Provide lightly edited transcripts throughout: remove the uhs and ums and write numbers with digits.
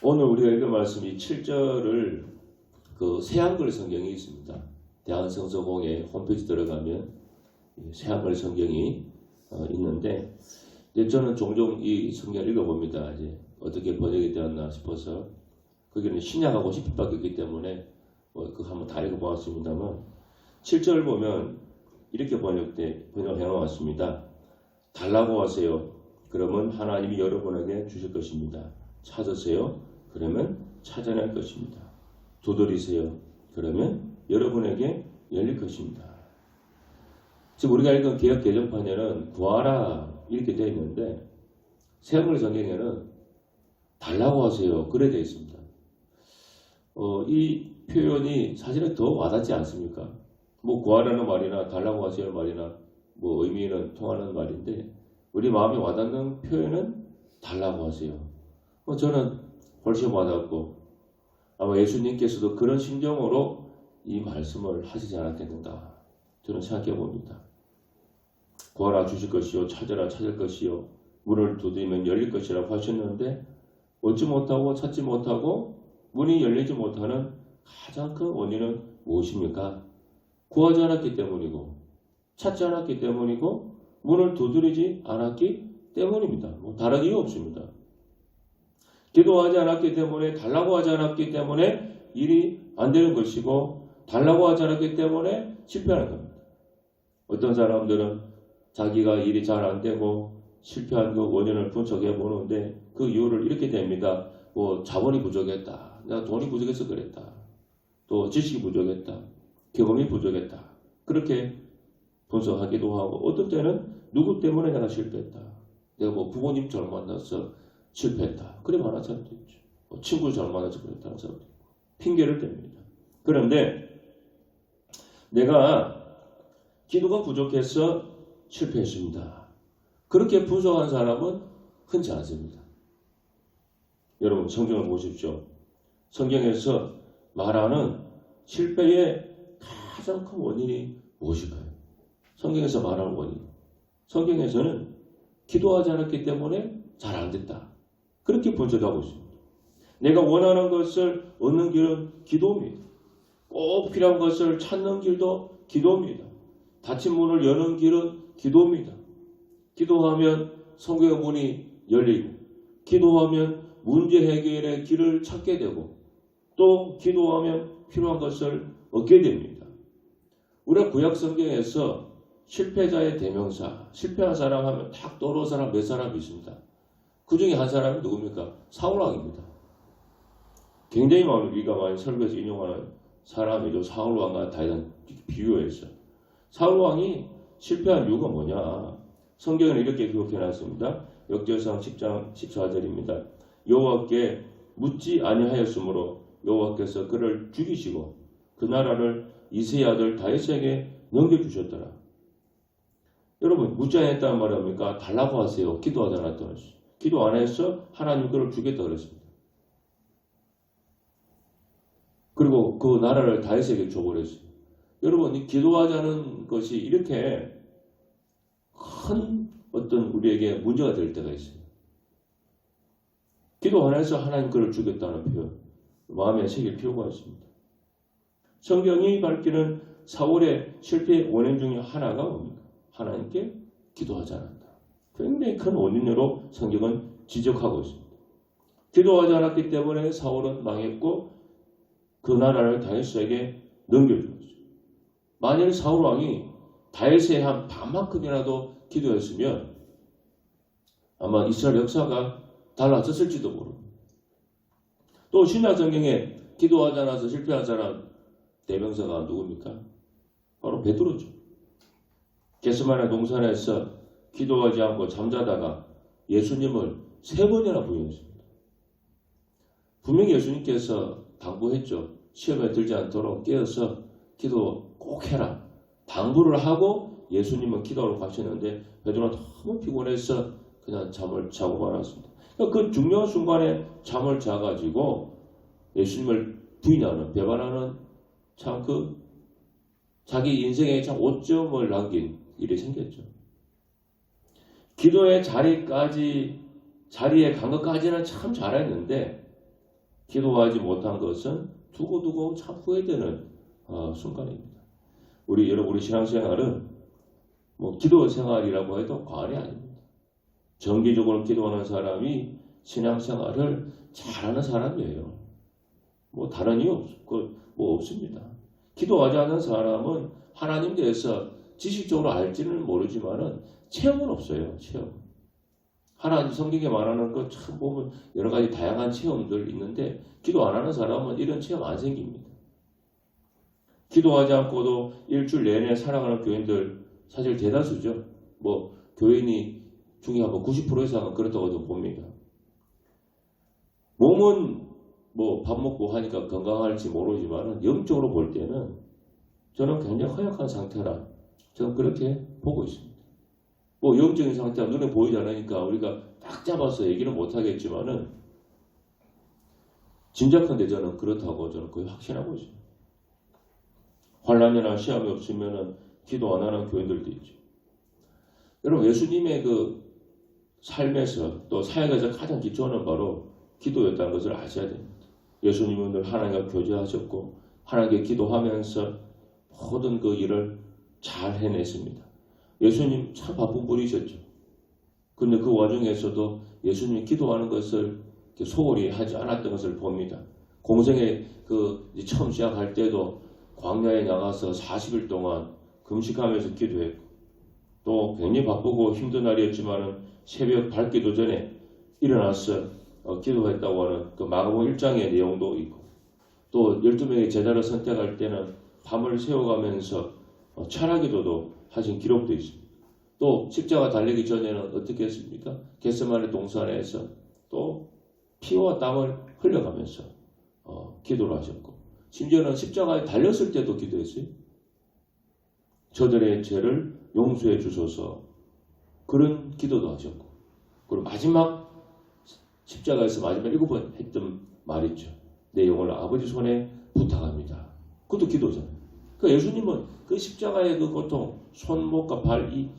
오늘 우리가 읽은 말씀이 7절을 그 새한글 성경이 있습니다. 대한성서공회 홈페이지 들어가면 새한글 성경이 있는데 저는 종종 이 성경을 읽어봅니다. 이제 어떻게 번역이 되었나 싶어서 거기는 신약하고 10편밖에 없기 때문에 그거 한번 다 읽어보았습니다만 7절 보면 이렇게 번역해 놓았습니다. 달라고 하세요. 그러면 하나님이 여러분에게 주실 것입니다. 찾으세요. 그러면 찾아낼 것입니다. 두드리세요. 그러면 여러분에게 열릴 것입니다. 지금 우리가 읽은 개역 개정판에는 구하라 이렇게 되어 있는데 새한글 성경에는 달라고 하세요. 그래 되어 있습니다. 이 표현이 사실은 더 와닿지 않습니까? 뭐 구하라는 말이나 달라고 하세요 말이나 뭐 의미는 통하는 말인데 우리 마음에 와닿는 표현은 달라고 하세요. 저는 훨씬 와닿고 아마 예수님께서도 그런 심정으로 이 말씀을 하시지 않았겠는가 저는 생각해 봅니다. 구하라 주실 것이요 찾으라 찾을 것이요 문을 두드리면 열릴 것이라고 하셨는데 얻지 못하고 찾지 못하고 문이 열리지 못하는 가장 큰 원인은 무엇입니까? 구하지 않았기 때문이고 찾지 않았기 때문이고 문을 두드리지 않았기 때문입니다. 뭐 다른 이유 없습니다. 기도하지 않았기 때문에 달라고 하지 않았기 때문에 일이 안 되는 것이고 달라고 하지 않았기 때문에 실패하는 겁니다. 어떤 사람들은 자기가 일이 잘 안 되고 실패한 그 원인을 분석해 보는데 그 이유를 이렇게 됩니다. 뭐 자본이 부족했다. 내가 돈이 부족해서 그랬다. 또 지식이 부족했다. 경험이 부족했다. 그렇게 분석하기도 하고 어떤 때는 누구 때문에 내가 실패했다. 내가 뭐 부모님 잘 만나서 실패했다. 그래 말하는 사람도 있죠. 친구 잘 만나서 그랬다는 사람도 있고 핑계를 댑니다. 그런데 내가 기도가 부족해서 실패했습니다. 그렇게 분석한 사람은 흔치 않습니다. 여러분 성경을 보십시오. 성경에서 말하는 실패의 가장 큰 원인이 무엇일까요? 성경에서 말하는 원인. 성경에서는 기도하지 않았기 때문에 잘 안 됐다. 그렇게 분석하고 있습니다. 내가 원하는 것을 얻는 길은 기도입니다. 꼭 필요한 것을 찾는 길도 기도입니다. 닫힌 문을 여는 길은 기도입니다. 기도하면 성경의 문이 열리고 기도하면 문제 해결의 길을 찾게 되고 또 기도하면 필요한 것을 얻게 됩니다. 우리가 구약 성경에서 실패자의 대명사, 실패한 사람 하면 딱 떠오르는 사람 몇 사람이 있습니다. 그 중에 한 사람이 누굽니까? 사울왕입니다. 굉장히 우리가 많이 설교에서 인용하는 사람이죠. 사울왕과 다윗을 비유해서. 사울왕이 실패한 이유가 뭐냐? 성경은 이렇게 기록해놨습니다. 역대상 10장 14절입니다. 여호와께 묻지 아니하였으므로 여호와께서 그를 죽이시고 그 나라를 이새의 아들 다윗에게 넘겨주셨더라. 여러분 묻지 않았다는 말이 뭡니까? 달라고 하세요. 기도하지 않았다는 것이죠. 기도 안 해서 하나님 그를 주겠다 그랬습니다. 그리고 그 나라를 다윗에게 줘버렸어요. 여러분 이 기도하지 않은 것이 이렇게 큰 어떤 우리에게 문제가 될 때가 있어요. 기도 안 해서 하나님 그를 주겠다는 표현 마음에 새길 필요가 있습니다. 성경이 밝히는 사울의 실패의 원인 중에 하나가 뭡니까? 하나님께 기도하지 않았다. 굉장히 큰 원인으로 성경은 지적하고 있습니다. 기도하지 않았기 때문에 사울은 망했고 그 나라를 다윗에게 넘겨주었어요. 만일 사울 왕이 다윗의 한 반만큼이라도 기도했으면 아마 이스라엘 역사가 달라졌을지도 모릅니다. 또 신약 성경에 기도하지 않아서 실패한 사람 대명사가 누굽니까? 바로 베드로죠. 겟세마네 동산에서 기도하지 않고 잠자다가 예수님을 3번이나 부인했습니다. 분명히 예수님께서 당부했죠. 시험에 들지 않도록 깨어서 기도 꼭 해라. 당부를 하고 예수님은 기도하러 가셨는데 베드로는 너무 피곤해서 그냥 잠을 자고 말았습니다. 그 중요한 순간에 잠을 자가지고 예수님을 부인하는 배반하는 참 자기 인생에 참 오점을 남긴 일이 생겼죠. 기도의 자리에 간 것까지는 참 잘했는데 기도하지 못한 것은 두고두고 참 후회되는 순간입니다. 우리 신앙생활은 뭐 기도 생활이라고 해도 과언이 아닙니다. 정기적으로 기도하는 사람이 신앙생활을 잘하는 사람이에요. 뭐 다른 이유 뭐 없습니다. 기도하지 않는 사람은 하나님 대해서 지식적으로 알지는 모르지만은 체험은 없어요. 체험. 하나님 성경에 말하는 것 참 보면 여러 가지 다양한 체험들 있는데 기도 안 하는 사람은 이런 체험 안 생깁니다. 기도하지 않고도 일주일 내내 살아가는 교인들 사실 대다수죠. 뭐 교인이 중에 한 90% 이상은 그렇다고 좀 봅니다. 몸은 뭐 밥 먹고 하니까 건강할지 모르지만 영적으로 볼 때는 저는 굉장히 허약한 상태라 저는 그렇게 보고 있습니다. 뭐 영적인 상태가 눈에 보이지 않으니까 우리가 딱 잡아서 얘기는 못하겠지만은 짐작컨대 저는 그렇다고 저는 거의 확신하고 있습니다. 환난이나 시험이 없으면은 기도 안 하는 교인들도 있죠. 여러분 예수님의 그 삶에서 또 사역에서 가장 기초는 바로 기도였다는 것을 아셔야 됩니다. 예수님은 늘 하나님과 교제하셨고 하나님께 기도하면서 모든 그 일을 잘 해냈습니다. 예수님 참 바쁜 분이셨죠. 그런데 그 와중에서도 예수님이 기도하는 것을 소홀히 하지 않았던 것을 봅니다. 공생에 처음 시작할 때도 광야에 나가서 40일 동안 금식하면서 기도했고 또 굉장히 바쁘고 힘든 날이었지만 새벽 밝기도 전에 일어나서 기도했다고 하는 그 마가복음 1장의 내용도 있고 또 12명의 제자를 선택할 때는 밤을 새워가면서 철학기도도 하신 기록도 있습니다. 또 십자가 달리기 전에는 어떻게 했습니까? 겟세마네 동산에서 또 피와 땀을 흘려가면서 기도를 하셨고 심지어는 십자가에 달렸을 때도 기도했어요. 저들의 죄를 용서해 주소서 그런 기도도 하셨고 그리고 마지막 십자가에서 마지막 7번 했던 말 있죠. 내 영혼을 아버지 손에 부탁합니다. 그것도 기도잖아요. 그러니까 예수님은 그 십자가의 그 고통, 손목과 발, 이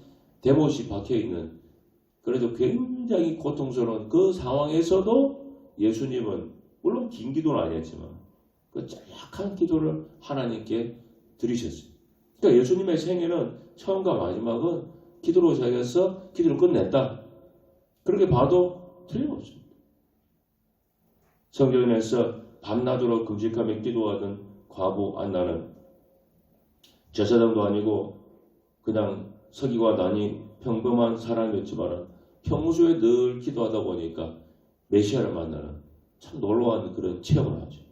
대못이 박혀있는 그래도 굉장히 고통스러운 그 상황에서도 예수님은 물론 긴 기도는 아니었지만 그 짤막한 기도를 하나님께 드리셨어요. 그러니까 예수님의 생애는 처음과 마지막은 기도로 시작해서 기도를 끝냈다. 그렇게 봐도 틀림없습니다. 성경에서 밤낮으로 금식하며 기도하던 과부 안나는 제사장도 아니고 그냥 서기관 아니 평범한 사람이었지만 평소에 늘 기도하다 보니까 메시아를 만나는 참 놀라운 그런 체험을 하죠.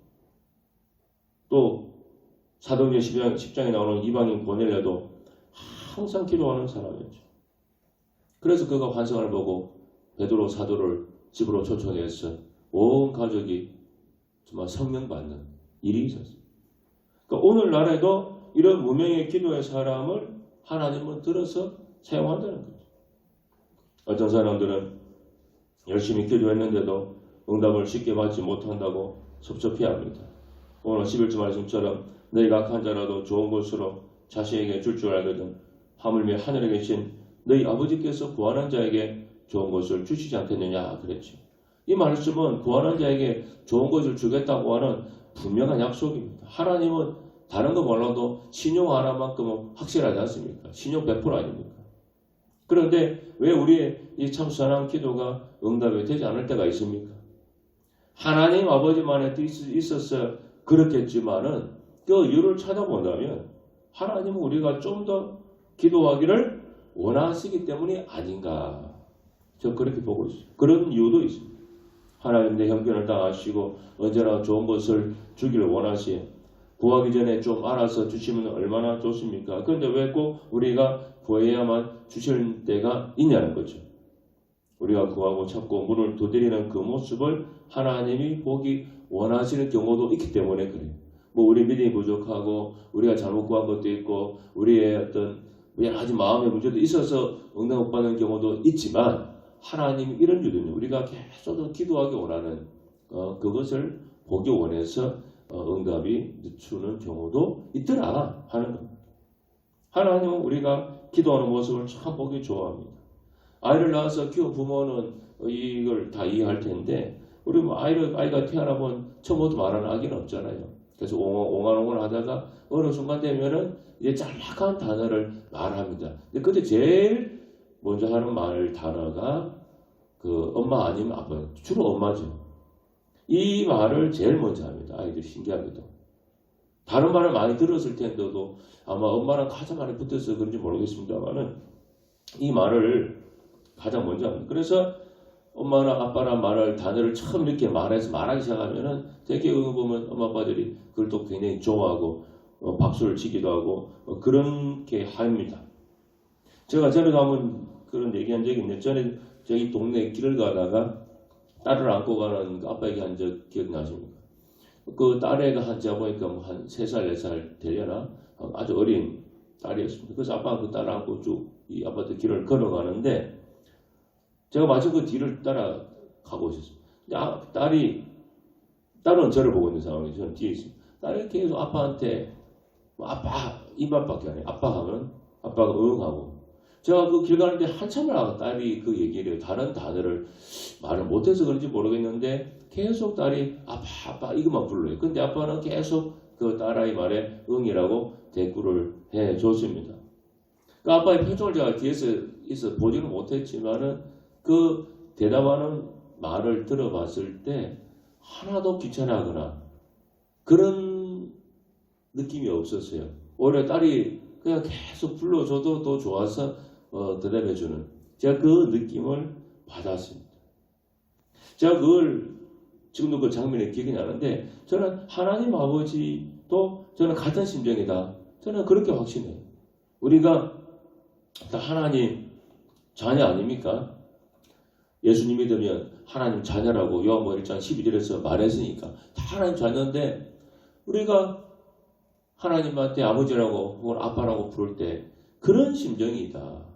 또 사도행전 10장에 나오는 이방인 고넬료도 항상 기도하는 사람이었죠. 그래서 그가 환상을 보고 베드로 사도를 집으로 초청해서 온 가족이 정말 성령 받는 일이 있었어요. 그러니까 오늘날에도 이런 무명의 기도의 사람을 하나님은 들어서 사용한다는 거죠. 어떤 사람들은 열심히 기도했는데도 응답을 쉽게 받지 못한다고 섭섭해합니다. 오늘 11주 말씀처럼 너희가 악한 자라도 좋은 것으로 자식에게 줄 줄 알거든 하물며 하늘에 계신 너희 아버지께서 구하는 자에게 좋은 것을 주시지 않겠느냐 그랬죠. 이 말씀은 구하는 자에게 좋은 것을 주겠다고 하는 분명한 약속입니다. 하나님은 다른 거 몰라도 신용 하나만큼은 확실하지 않습니까? 신용 100% 아닙니까? 그런데 왜 우리의 이 참 선한 기도가 응답이 되지 않을 때가 있습니까? 하나님 아버지만의 뜻이 있어서 그렇겠지만은 그 이유를 찾아본다면 하나님은 우리가 좀 더 기도하기를 원하시기 때문이 아닌가. 저 그렇게 보고 있어요. 그런 이유도 있습니다. 하나님 내 형편을 다 아시고 언제나 좋은 것을 주기를 원하시에 구하기 전에 좀 알아서 주시면 얼마나 좋습니까? 그런데 왜 꼭 우리가 구해야만 주실 때가 있냐는 거죠. 우리가 구하고 찾고 문을 두드리는 그 모습을 하나님이 보기 원하시는 경우도 있기 때문에 그래요. 뭐 우리 믿음이 부족하고 우리가 잘못 구한 것도 있고 우리의 어떤 여러 가지 마음의 문제도 있어서 응답 못 받는 경우도 있지만 하나님이 이런 이유는요. 우리가 계속 기도하기 원하는 그것을 보기 원해서 응답이 늦추는 경우도 있더라 하는 겁니다. 하나님은 우리가 기도하는 모습을 참 보기 좋아합니다. 아이를 낳아서 키운 부모는 이걸 다 이해할 텐데 우리 뭐 아이가 태어나면 처음부터 말하는 아기는 없잖아요. 그래서 옹알옹알 하다가 어느 순간 되면은 이제 짤막한 단어를 말합니다. 근데 그때 제일 먼저 하는 말 단어가 그 엄마 아니면 아빠, 주로 엄마죠. 이 말을 제일 먼저 합니다. 아이들이 신기하게도. 다른 말을 많이 들었을 텐데도 아마 엄마랑 가장 많이 붙어서 그런지 모르겠습니다만은 이 말을 가장 먼저 합니다. 그래서 엄마랑 아빠랑 말을 단어를 처음 이렇게 말하기 시작하면은 되게 보면 엄마 아빠들이 그걸 또 굉장히 좋아하고 박수를 치기도 하고 그렇게 합니다. 제가 전에도 한번 그런 얘기한 적이 있는데 전에 저희 동네 길을 가다가 딸을 안고 가는 아빠 얘기한 적 기억나십니까? 그 딸애가 제가 보니까 뭐 한 3살, 4살 되려나? 아주 어린 딸이었습니다. 그래서 아빠가 그 딸을 안고 쭉 이 아파트 길을 걸어가는데 제가 마침 그 뒤를 따라가고 있었습니다. 딸은 저를 보고 있는 상황이죠. 저는 뒤에 있습니다. 딸이 계속 아빠한테 아빠 입맛밖에 안 해요. 아빠 하면 아빠가 응 하고 제가 그 길 가는데 한참을 하고 딸이 그 얘기를 해요. 다른 단어를 말을 못해서 그런지 모르겠는데 계속 딸이 아빠 이것만 불러요. 근데 아빠는 계속 그 딸아이 말에 응이라고 대꾸를 해줬습니다. 그 아빠의 표정을 제가 뒤에서 있어 보지는 못했지만은 그 대답하는 말을 들어봤을 때 하나도 귀찮아하거나 그런 느낌이 없었어요. 오히려 딸이 그냥 계속 불러줘도 더 좋아서 대답해주는 제가 그 느낌을 받았습니다. 제가 그걸 지금도 그 장면이 기억이 나는데 저는 하나님 아버지도 저는 같은 심정이다. 저는 그렇게 확신해요. 우리가 다 하나님 자녀 아닙니까? 예수님 믿으면 하나님 자녀라고 요한복음 1장 12절에서 말했으니까 다 하나님 자녀인데 우리가 하나님한테 아버지라고 혹은 아빠라고 부를 때 그런 심정이다.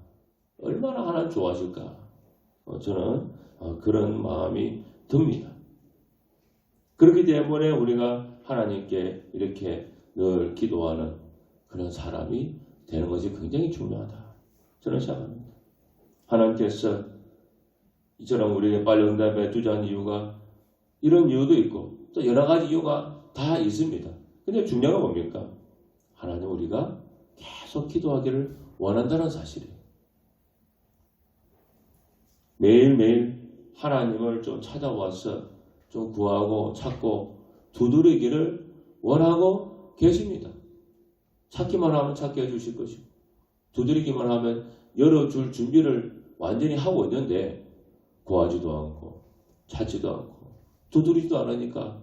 얼마나 하나님 좋아하실까? 저는 그런 마음이 듭니다. 그렇기 때문에 우리가 하나님께 이렇게 늘 기도하는 그런 사람이 되는 것이 굉장히 중요하다. 저는 생각합니다. 하나님께서 이처럼 우리에게 빨리 응답해 주자는 이유가 이런 이유도 있고 또 여러 가지 이유가 다 있습니다. 근데 중요한 건 뭡니까? 하나님 우리가 계속 기도하기를 원한다는 사실이에요. 매일매일 하나님을 좀 찾아와서 좀 구하고 찾고 두드리기를 원하고 계십니다. 찾기만 하면 찾게 해주실 것이고 두드리기만 하면 열어줄 준비를 완전히 하고 있는데 구하지도 않고 찾지도 않고 두드리지도 않으니까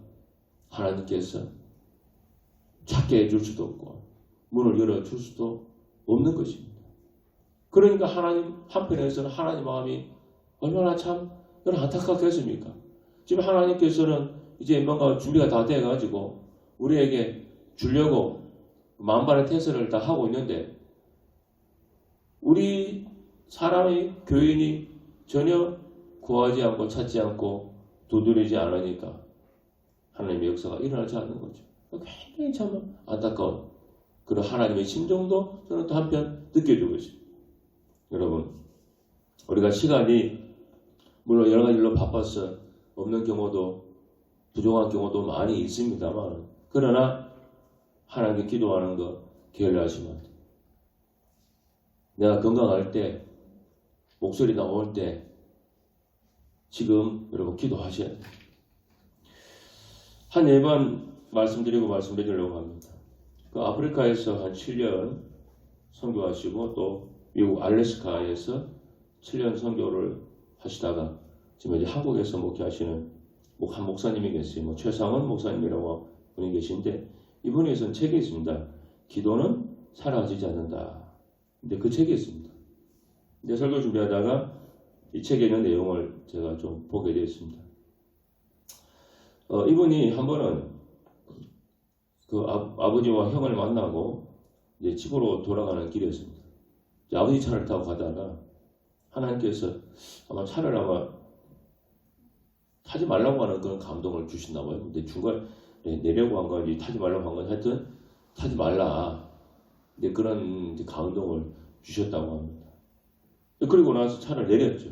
하나님께서 찾게 해줄 수도 없고 문을 열어줄 수도 없는 것입니다. 그러니까 하나님 한편에서는 하나님 마음이 얼마나 참 안타깝겠습니까? 지금 하나님께서는 이제 뭔가 준비가 다 돼가지고 우리에게 주려고 만반의 태세를 다 하고 있는데 우리 사람의 교인이 전혀 구하지 않고 찾지 않고 두드리지 않으니까 하나님의 역사가 일어나지 않는 거죠. 굉장히 참 안타까운 그런 하나님의 심정도 저는 또 한편 느껴지고 있습니다. 여러분 우리가 시간이 물론 여러 가지 일로 바빠서 없는 경우도 부족한 경우도 많이 있습니다만 그러나 하나님께 기도하는 거 게을리하시면 안 돼요. 내가 건강할 때 목소리 나올 때 지금 여러분 기도하셔야 돼요. 한 예반 말씀드리려고 합니다. 그 아프리카에서 한 7년 선교하시고 또 미국 알래스카에서 7년 선교를 하시다가 지금 이제 한국에서 목회하시는 한 목사님이 계세요. 최상원 목사님이라고 분이 계신데 이분이 쓴 책이 있습니다. 기도는 사라지지 않는다. 근데 그 책이 있습니다. 근데 설교 준비하다가 이 책에 있는 내용을 제가 좀 보게 되었습니다. 이분이 한 번은 그 아버지와 형을 만나고 이제 집으로 돌아가는 길이었습니다. 아버지 차를 타고 가다가 하나님께서 아마 차를 타지 말라고 하는 그런 감동을 주셨나 봐요. 근데 중간에 내려고 한 건지 타지 말라고 한 건지 하여튼 타지 말라. 근데 그런 감동을 주셨다고 합니다. 그리고 나서 차를 내렸죠.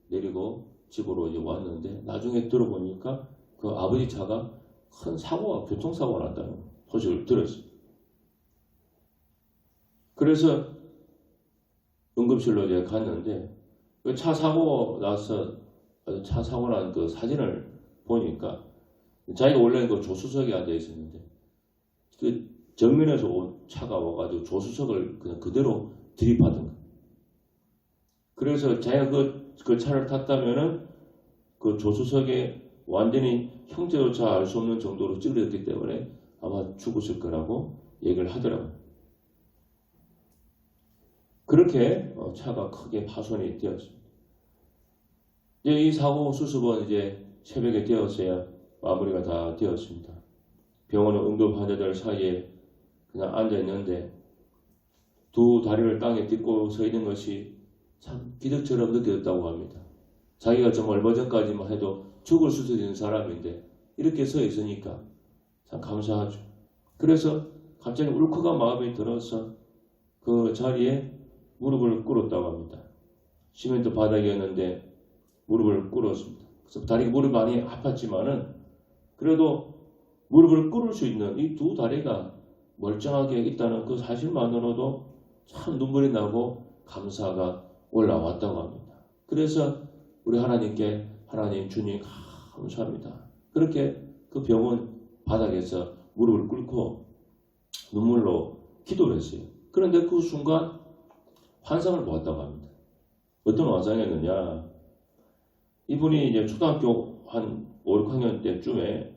내리고 집으로 이제 왔는데 나중에 들어보니까 그 아버지 차가 큰 사고가 교통사고가 났다는 소식을 들었어요. 그래서 응급실로 이제 갔는데 그 차 사고 나서 차 사고 난 그 사진을 보니까 자기가 원래 그 조수석에 앉아 있었는데 그 정면에서 온 차가 와가지고 조수석을 그냥 그대로 들이받은 거예요. 그래서 자기가 그 차를 탔다면은 그 조수석에 완전히 형태조차 알 수 없는 정도로 찌그러졌기 때문에 아마 죽었을 거라고 얘기를 하더라고요. 그렇게 차가 크게 파손이 되었습니다. 이제 이 사고 수습은 이제 새벽에 되었어야 마무리가 다 되었습니다. 병원은 응급 환자들 사이에 그냥 앉아 있는데 두 다리를 땅에 딛고 서 있는 것이 참 기적처럼 느껴졌다고 합니다. 자기가 정말 얼마 전까지만 해도 죽을 수도 있는 사람인데 이렇게 서 있으니까 참 감사하죠. 그래서 갑자기 울컥한 마음이 들어서 그 자리에 무릎을 꿇었다고 합니다. 시멘트 바닥이었는데 무릎을 꿇었습니다. 그래서 다리가 무릎이 많이 아팠지만은 그래도 무릎을 꿇을 수 있는 이 두 다리가 멀쩡하게 있다는 그 사실만으로도 참 눈물이 나고 감사가 올라왔다고 합니다. 그래서 우리 하나님께 하나님 주님 감사합니다. 그렇게 그 병원 바닥에서 무릎을 꿇고 눈물로 기도를 했어요. 그런데 그 순간 환상을 보았다고 합니다. 어떤 환상이었느냐? 이분이 이제 초등학교 한 5, 6학년 때쯤에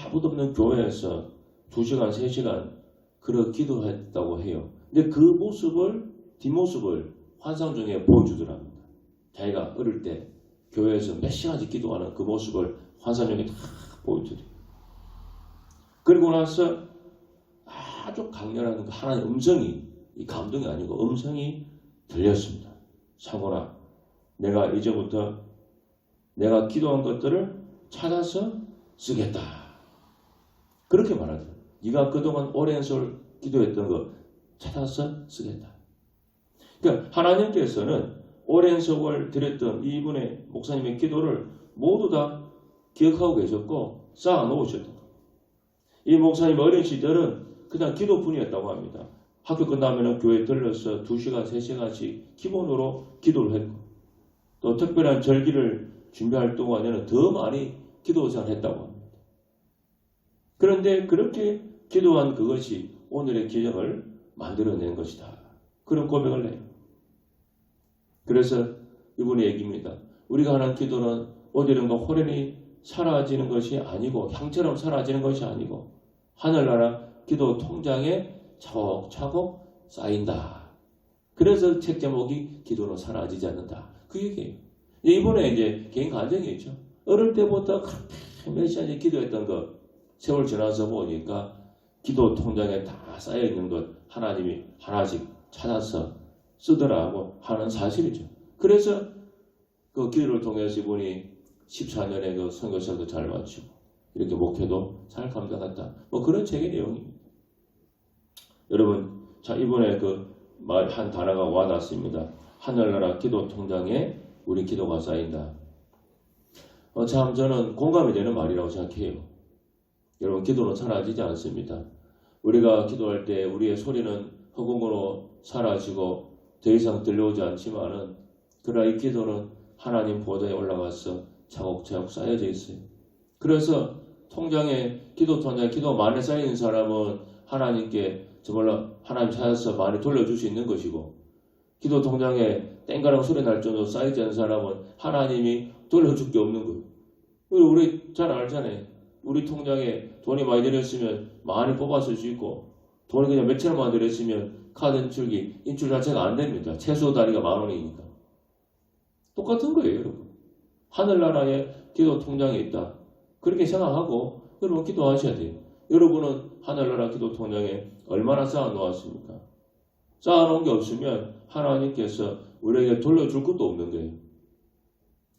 아무도 없는 교회에서 2시간, 3시간 그렇게 기도했다고 해요. 근데 그 모습을, 뒷모습을 환상 중에 보여주더랍니다. 자기가 어릴 때 교회에서 몇 시간씩 기도하는 그 모습을 환상 중에 다 보여주더래요. 그리고 나서 아주 강렬한 하나님의 음성이, 이 감동이 아니고 음성이 들렸습니다. 상호라, 내가 이제부터 내가 기도한 것들을 찾아서 쓰겠다. 그렇게 말하더라고요. 네가 그동안 오랜 세월 기도했던 거 찾아서 쓰겠다. 그러니까 하나님께서는 오랜 세월 드렸던 이분의 목사님의 기도를 모두 다 기억하고 계셨고 쌓아 놓으셨던 거예요. 이 목사님 어린 시절은 그냥 기도뿐이었다고 합니다. 학교 끝나면 교회에 들러서 2시간, 3시간씩 기본으로 기도를 했고 또 특별한 절기를 준비할 동안에는 더 많이 기도 생활을 했다고 합니다. 그런데 그렇게 기도한 그것이 오늘의 기적을 만들어낸 것이다. 그런 고백을 해요. 그래서 이분의 얘기입니다. 우리가 하는 기도는 어디론가 호련히 사라지는 것이 아니고 향처럼 사라지는 것이 아니고 하늘나라 기도 통장에 차곡차곡 쌓인다. 그래서 책 제목이 기도는 사라지지 않는다. 그 얘기예요. 이번에 이제 개인 간증이죠. 어릴 때부터 그렇게 몇 시간씩 기도했던 것 세월 지나서 보니까 기도 통장에 다 쌓여있는 것 하나님이 하나씩 찾아서 쓰더라고 하는 사실이죠. 그래서 그 기도를 통해서 이분이 14년의 그 선교사도 잘 마치고 이렇게 목회도 잘 감당했다. 뭐 그런 책의 내용입니다. 여러분, 자 이번에 그 말 한 단어가 와닿습니다. 하늘나라 기도 통장에 우리 기도가 쌓인다. 참 저는 공감이 되는 말이라고 생각해요. 여러분, 기도는 사라지지 않습니다. 우리가 기도할 때 우리의 소리는 허공으로 사라지고 더 이상 들려오지 않지만은 그러나 이 기도는 하나님 보좌에 올라가서 차곡차곡 쌓여져 있어요. 그래서 통장에 기도 통장에 기도 많이 쌓이는 사람은 하나님께 정말로 하나님 찾아서 많이 돌려줄 수 있는 것이고 기도 통장에 땡가랑 소리 날 정도로 쌓이지 않은 사람은 하나님이 돌려줄 게 없는 거예요. 우리 잘 알잖아요. 우리 통장에 돈이 많이 들었으면 많이 뽑았을 수 있고 돈이 그냥 몇 천원만 들었으면 카드 인출 자체가 안 됩니다. 최소 단위가 10,000원이니까. 똑같은 거예요, 여러분. 하늘나라에 기도 통장이 있다. 그렇게 생각하고 여러분 기도하셔야 돼요. 여러분은 하늘나라 기도 통장에 얼마나 쌓아놓았습니까? 쌓아놓은 게 없으면 하나님께서 우리에게 돌려줄 것도 없는 거예요.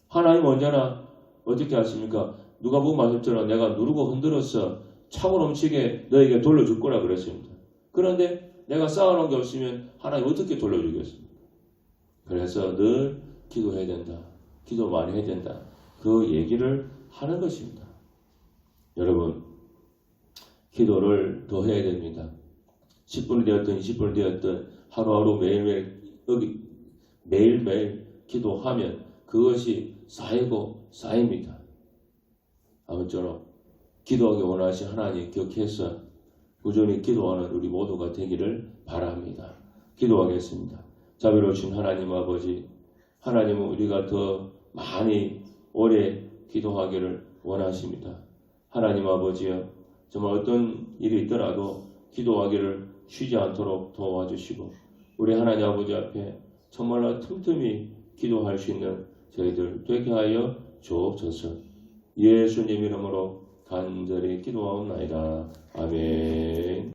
하나님 언제나 어떻게 하십니까? 누가복음 말씀처럼 내가 누르고 흔들어서 차고 넘치게 너에게 돌려줄 거라 그랬습니다. 그런데 내가 쌓아놓은 게 없으면 하나님 어떻게 돌려주겠습니까? 그래서 늘 기도해야 된다. 기도 많이 해야 된다. 그 얘기를 하는 것입니다. 여러분, 기도를 더 해야 됩니다. 10분이 되었든 20분이 되었든 하루하루 매일매일 기도하면 그것이 쌓이고 쌓입니다. 아무쪼록 기도하기 원하신 하나님 기억해서 꾸준히 기도하는 우리 모두가 되기를 바랍니다. 기도하겠습니다. 자비로우신 하나님 아버지, 하나님은 우리가 더 많이 오래 기도하기를 원하십니다. 하나님 아버지여, 정말 어떤 일이 있더라도 기도하기를 쉬지 않도록 도와주시고 우리 하나님 아버지 앞에 정말로 틈틈이 기도할 수 있는 저희들 되게 하여 주옵소서. 예수님 이름으로 간절히 기도하옵나이다. 아멘.